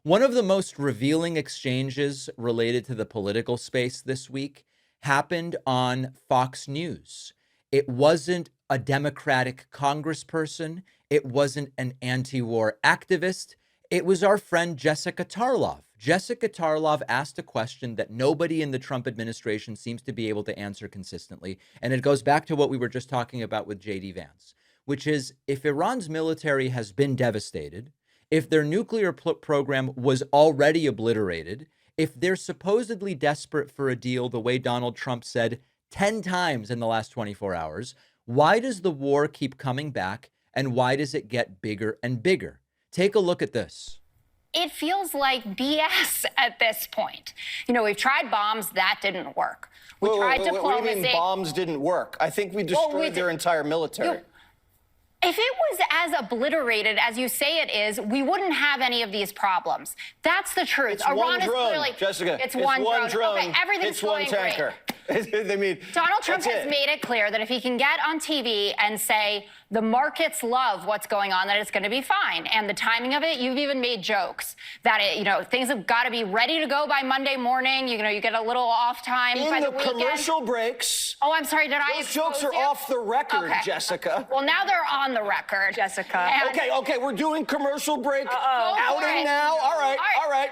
One of the most revealing exchanges related to the political space this week happened on Fox News. It wasn't a Democratic congressperson. It wasn't an anti-war activist. It was our friend Jessica Tarlov. Jessica Tarlov asked a question that nobody in the Trump administration seems to be able to answer consistently. And it goes back to what we were just talking about with J.D. Vance, which is if Iran's military has been devastated, if their nuclear program was already obliterated, if they're supposedly desperate for a deal the way Donald Trump said 10 times in the last 24 hours, why does the war keep coming back and why does it get bigger and bigger? Take a look at this. It feels like BS at this point. You know, we've tried bombs, that didn't work. We tried diplomacy. What do you mean bombs didn't work? I think we destroyed their entire military. If it was as obliterated as you say it is, we wouldn't have any of these problems. That's the truth. It's one drone, Jessica. It's one drone. Okay, everything's going tanker. I mean, Donald Trump has made it clear that if he can get on TV and say the markets love what's going on, that it's going to be fine. And the timing of it, you've even made jokes that things have got to be ready to go by Monday morning. You get a little off time by the weekend. In the commercial breaks. Oh, I'm sorry. Those jokes are off the record, okay. Jessica. Well, now they're on the record, Jessica. Okay. We're doing commercial break outing now. All right.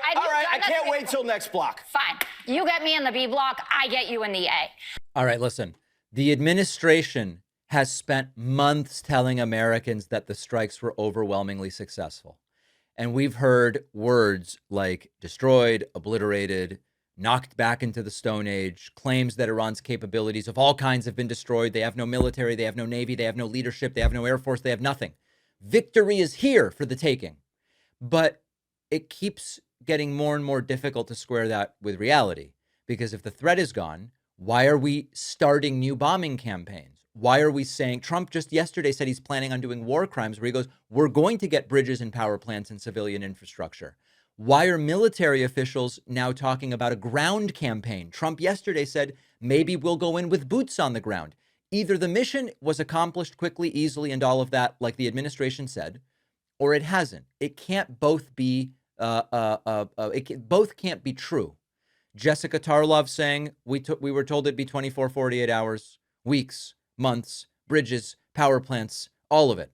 I can't wait till next block. Fine. You get me in the B block. I get you in the A. All right, listen. The administration has spent months telling Americans that the strikes were overwhelmingly successful. And we've heard words like destroyed, obliterated, knocked back into the Stone Age, claims that Iran's capabilities of all kinds have been destroyed. They have no military, they have no navy, they have no leadership, they have no air force, they have nothing. Victory is here for the taking. But it keeps getting more and more difficult to square that with reality. Because if the threat is gone, why are we starting new bombing campaigns? Why are we saying Trump just yesterday said he's planning on doing war crimes where he goes, we're going to get bridges and power plants and civilian infrastructure. Why are military officials now talking about a ground campaign? Trump yesterday said, maybe we'll go in with boots on the ground. Either the mission was accomplished quickly, easily, and all of that, like the administration said, or it hasn't. It can't both be, both can't be true. Jessica Tarlov saying we were told it'd be 24, 48 hours, weeks, months, bridges, power plants, all of it.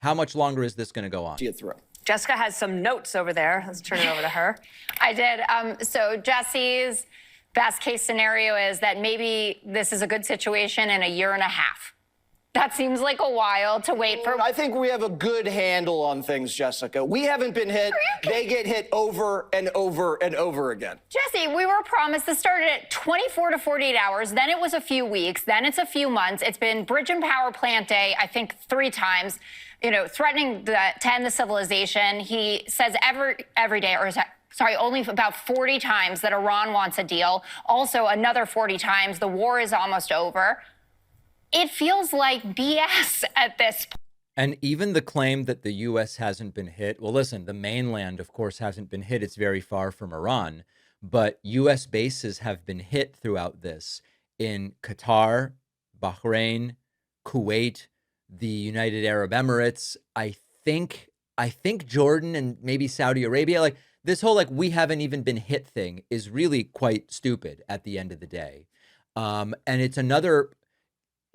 How much longer is this going to go on? See it through. Jessica has some notes over there. Let's turn it over to her. I did. So Jesse's best case scenario is that maybe this is a good situation in a year and a half. That seems like a while to wait for. I think we have a good handle on things, Jessica. We haven't been hit. They get hit over and over and over again. Jesse, we were promised this started at 24 to 48 hours. Then it was a few weeks. Then it's a few months. It's been bridge and power plant day, I think 3 times, threatening to end the civilization. He says every day, only about 40 times that Iran wants a deal. Also, another 40 times the war is almost over. It feels like BS at this point. And even the claim that the U.S. hasn't been hit. Well, listen, the mainland, of course, hasn't been hit. It's very far from Iran. But U.S. bases have been hit throughout this in Qatar, Bahrain, Kuwait, the United Arab Emirates. I think Jordan and maybe Saudi Arabia. Like this whole we haven't even been hit thing is really quite stupid at the end of the day. And it's another.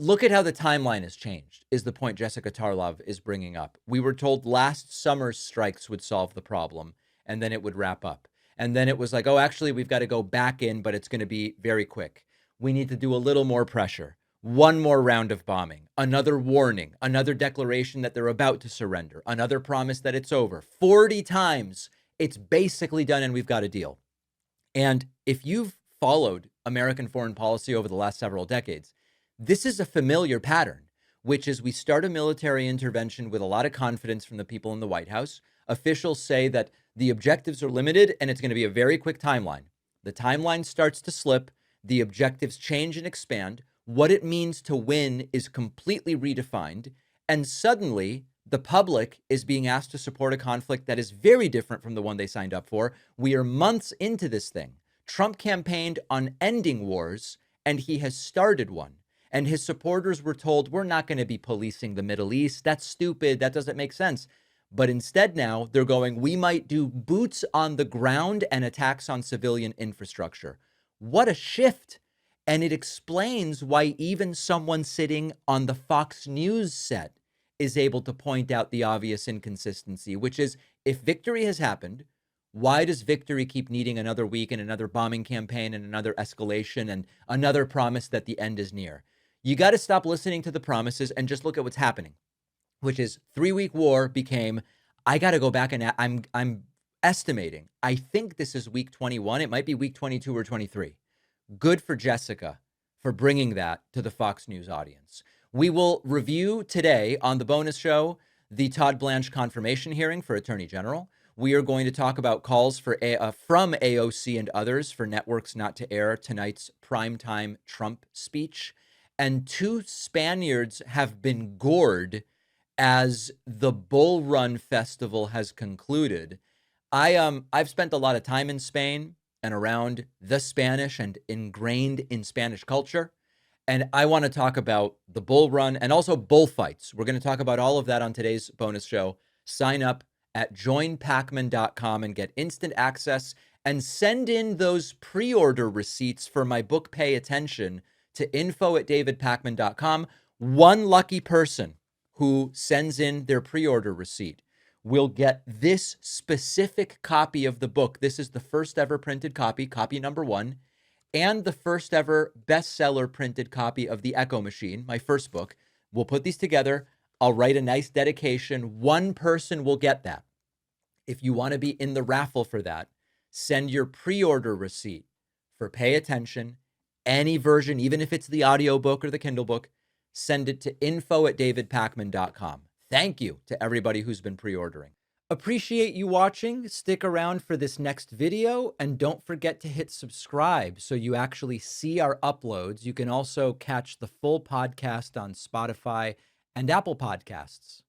Look at how the timeline has changed, is the point Jessica Tarlov is bringing up. We were told last summer's strikes would solve the problem, and then it would wrap up. And then it was like, oh, actually, we've got to go back in, but it's going to be very quick. We need to do a little more pressure. One more round of bombing, another warning, another declaration that they're about to surrender, another promise that it's over. 40 times, it's basically done, and we've got a deal. And if you've followed American foreign policy over the last several decades, this is a familiar pattern, which is we start a military intervention with a lot of confidence from the people in the White House. Officials say that the objectives are limited and it's going to be a very quick timeline. The timeline starts to slip. The objectives change and expand. What it means to win is completely redefined. And suddenly the public is being asked to support a conflict that is very different from the one they signed up for. We are months into this thing. Trump campaigned on ending wars, and he has started one. And his supporters were told, we're not going to be policing the Middle East. That's stupid. That doesn't make sense. But instead now they're going, we might do boots on the ground and attacks on civilian infrastructure. What a shift. And it explains why even someone sitting on the Fox News set is able to point out the obvious inconsistency, which is, if victory has happened, why does victory keep needing another week and another bombing campaign and another escalation and another promise that the end is near? You got to stop listening to the promises and just look at what's happening, which is 3-week war became, I got to go back and I'm estimating, I think this is week 21. It might be week 22 or 23. Good for Jessica for bringing that to the Fox News audience. We will review today on the bonus show the Todd Blanche confirmation hearing for Attorney General. We are going to talk about calls for from AOC and others for networks not to air tonight's primetime Trump speech. And 2 Spaniards have been gored as the Bull Run Festival has concluded. I've spent a lot of time in Spain and around the Spanish and ingrained in Spanish culture. And I want to talk about the bull run and also bullfights. We're going to talk about all of that on today's bonus show. Sign up at joinpakman.com and get instant access and send in those pre-order receipts for my book, Pay Attention, to info@davidpakman.com. One lucky person who sends in their pre-order receipt will get this specific copy of the book. This is the first ever printed copy, copy number 1, and the first ever bestseller printed copy of The Echo Machine, my first book. We'll put these together. I'll write a nice dedication. One person will get that. If you want to be in the raffle for that, send your pre-order receipt for Pay Attention, any version, even if it's the audiobook or the Kindle book, send it to info@davidpakman.com. Thank you to everybody who's been pre-ordering. Appreciate you watching. Stick around for this next video, and don't forget to hit subscribe so you actually see our uploads. You can also catch the full podcast on Spotify and Apple Podcasts.